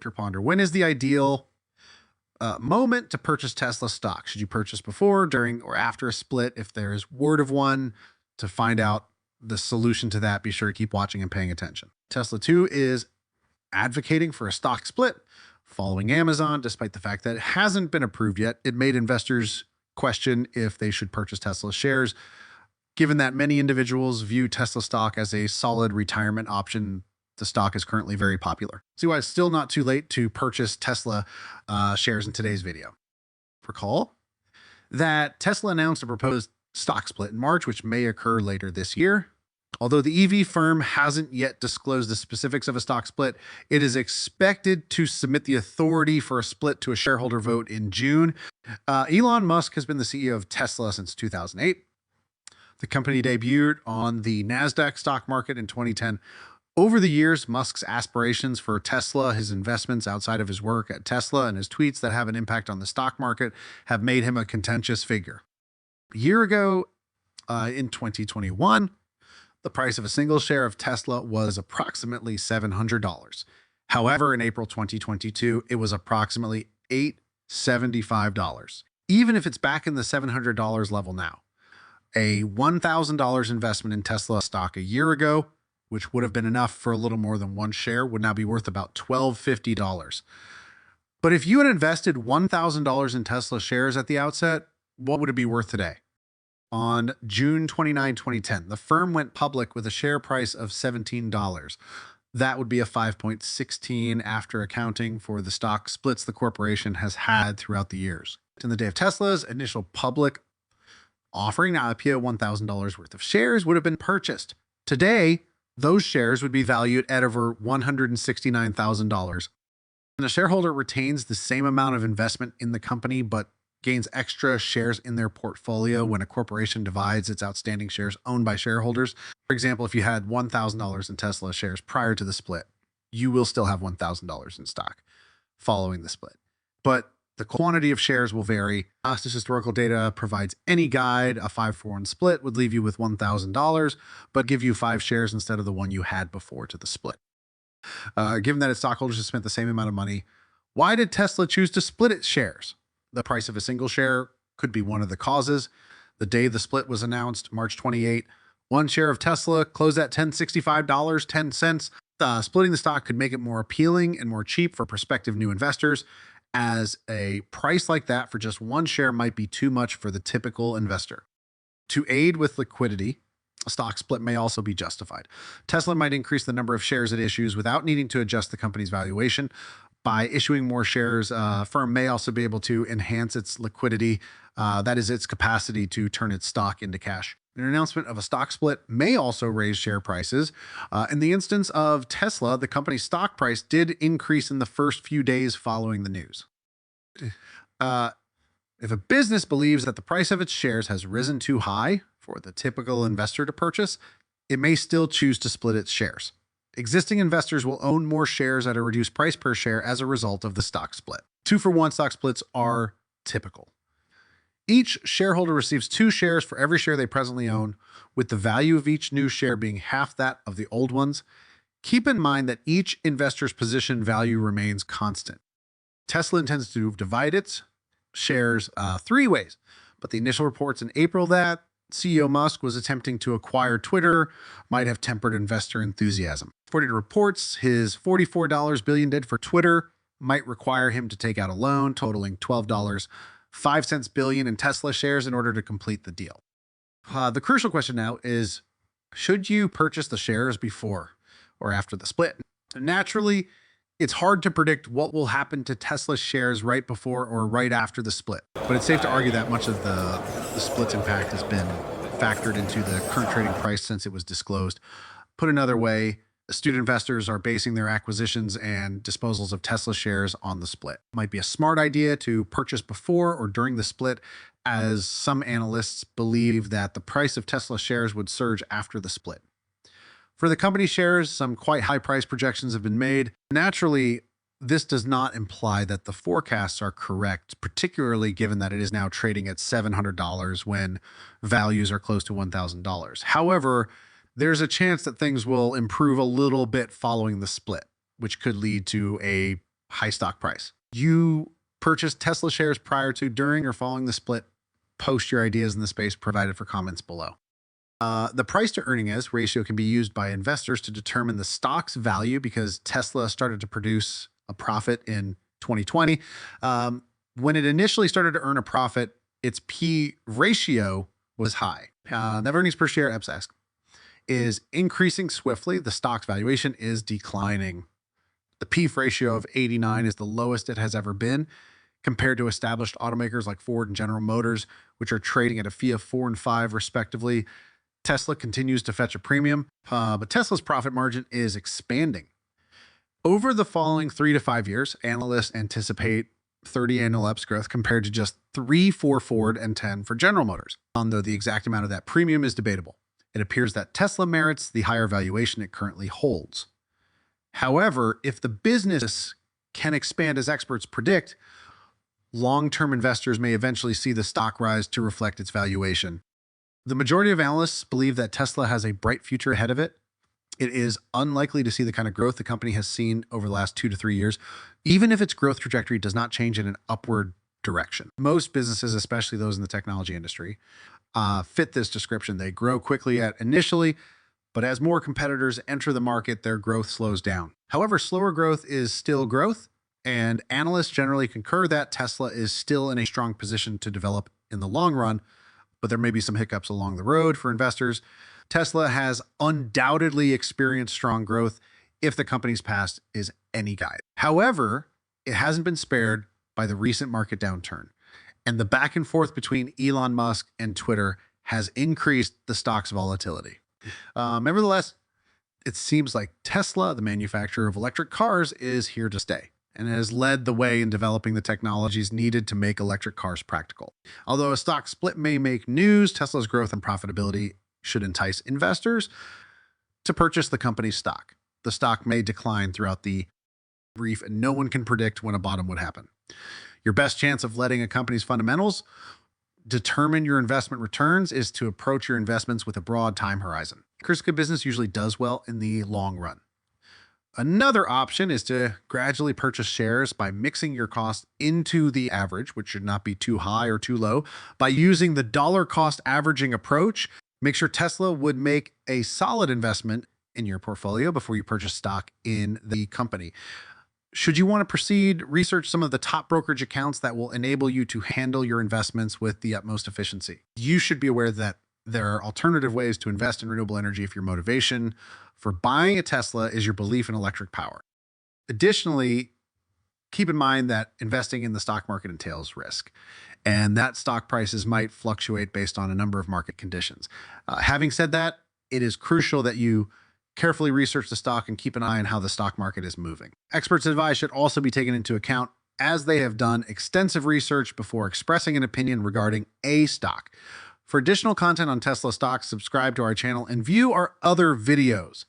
Ponder, when is the ideal moment to purchase Tesla stock? Should you purchase before, during, or after a split? If there is word of one, to find out the solution to that, be sure to keep watching and paying attention. Tesla too is advocating for a stock split following Amazon, despite the fact that it hasn't been approved yet. It made investors question if they should purchase Tesla shares, given that many individuals view Tesla stock as a solid retirement option. The stock is currently very popular. See why it's still not too late to purchase Tesla shares in today's video. Recall that Tesla announced a proposed stock split in March, which may occur later this year. Although the EV firm hasn't yet disclosed the specifics of a stock split, it is expected to submit the authority for a split to a shareholder vote in June. Elon Musk has been the CEO of Tesla since 2008. The company debuted on the NASDAQ stock market in 2010. Over the years, Musk's aspirations for Tesla, his investments outside of his work at Tesla, and his tweets that have an impact on the stock market have made him a contentious figure. A year ago, in 2021, the price of a single share of Tesla was approximately $700. However, in April 2022, it was approximately $875. Even if it's back in the $700 level now, a $1,000 investment in Tesla stock a year ago, which would have been enough for a little more than one share, would now be worth about $1,250. But if you had invested $1,000 in Tesla shares at the outset, what would it be worth today? On June 29, 2010, the firm went public with a share price of $17. That would be a 5.16 after accounting for the stock splits the corporation has had throughout the years. In the day of Tesla's initial public offering, now IPO, $1,000 worth of shares would have been purchased. Today, those shares would be valued at over $169,000. And a shareholder retains the same amount of investment in the company, but gains extra shares in their portfolio when a corporation divides its outstanding shares owned by shareholders. For example, if you had $1,000 in Tesla shares prior to the split, you will still have $1,000 in stock following the split. But the quantity of shares will vary. This historical data provides any guide. A 5-for-1 split would leave you with $1,000, but give you 5 shares instead of the one you had before to the split. Given that its stockholders have spent the same amount of money, why did Tesla choose to split its shares? The price of a single share could be one of the causes. The day the split was announced, March 28, one share of Tesla closed at $10.65.10. Splitting the stock could make it more appealing and more cheap for prospective new investors, as a price like that for just one share might be too much for the typical investor. To aid with liquidity, a stock split may also be justified. Tesla might increase the number of shares it issues without needing to adjust the company's valuation. By issuing more shares, a firm may also be able to enhance its liquidity, that is, its capacity to turn its stock into cash. An announcement of a stock split may also raise share prices. In the instance of Tesla, the company's stock price did increase in the first few days following the news. If a business believes that the price of its shares has risen too high for the typical investor to purchase, it may still choose to split its shares. Existing investors will own more shares at a reduced price per share as a result of the stock split. 2-for-1 stock splits are typical. Each shareholder receives 2 shares for every share they presently own, with the value of each new share being half that of the old ones. Keep in mind that each investor's position value remains constant. Tesla intends to divide its shares 3 ways, but the initial reports in April that CEO Musk was attempting to acquire Twitter might have tempered investor enthusiasm. According to reports, his $44 billion bid for Twitter might require him to take out a loan totaling $12.05 billion in Tesla shares in order to complete the deal. The crucial question now is, should you purchase the shares before or after the split? Naturally, it's hard to predict what will happen to Tesla shares right before or right after the split, but it's safe to argue that much of the split's impact has been factored into the current trading price since it was disclosed. Put another way, astute investors are basing their acquisitions and disposals of Tesla shares on the split. It might be a smart idea to purchase before or during the split, as some analysts believe that the price of Tesla shares would surge after the split. For the company shares, some quite high price projections have been made. Naturally, this does not imply that the forecasts are correct, particularly given that it is now trading at $700 when values are close to $1,000. However, there's a chance that things will improve a little bit following the split, which could lead to a high stock price. You purchased Tesla shares prior to, during, or following the split. Post your ideas in the space provided for comments below. The price to earnings ratio can be used by investors to determine the stock's value because Tesla started to produce a profit in 2020. When it initially started to earn a profit, its P ratio was high. Net earnings per share, EPS, is increasing swiftly. The stock's valuation is declining. The P ratio of 89 is the lowest it has ever been compared to established automakers like Ford and General Motors, which are trading at a fee of 4 and 5 respectively. Tesla continues to fetch a premium, but Tesla's profit margin is expanding. Over the following 3 to 5 years, analysts anticipate 30 annual EPS growth compared to just 3 for Ford and 10 for General Motors. Although the exact amount of that premium is debatable, it appears that Tesla merits the higher valuation it currently holds. However, if the business can expand as experts predict, long-term investors may eventually see the stock rise to reflect its valuation. The majority of analysts believe that Tesla has a bright future ahead of it. It is unlikely to see the kind of growth the company has seen over the last 2 to 3 years, even if its growth trajectory does not change in an upward direction. Most businesses, especially those in the technology industry, fit this description. They grow quickly initially, but as more competitors enter the market, their growth slows down. However, slower growth is still growth, and analysts generally concur that Tesla is still in a strong position to develop in the long run, but there may be some hiccups along the road for investors. Tesla has undoubtedly experienced strong growth if the company's past is any guide. However, it hasn't been spared by the recent market downturn, and the back and forth between Elon Musk and Twitter has increased the stock's volatility. Nevertheless, it seems like Tesla, the manufacturer of electric cars, is here to stay and has led the way in developing the technologies needed to make electric cars practical. Although a stock split may make news, Tesla's growth and profitability should entice investors to purchase the company's stock. The stock may decline throughout the brief, and no one can predict when a bottom would happen. Your best chance of letting a company's fundamentals determine your investment returns is to approach your investments with a broad time horizon. Good business usually does well in the long run. Another option is to gradually purchase shares by mixing your cost into the average, which should not be too high or too low. By using the dollar cost averaging approach, make sure Tesla would make a solid investment in your portfolio before you purchase stock in the company. Should you want to proceed, research some of the top brokerage accounts that will enable you to handle your investments with the utmost efficiency. You should be aware that there are alternative ways to invest in renewable energy if your motivation for buying a Tesla is your belief in electric power. Additionally, keep in mind that investing in the stock market entails risk, and that stock prices might fluctuate based on a number of market conditions. Having said that, it is crucial that you carefully research the stock and keep an eye on how the stock market is moving. Experts' advice should also be taken into account as they have done extensive research before expressing an opinion regarding a stock. For additional content on Tesla stocks, subscribe to our channel and view our other videos.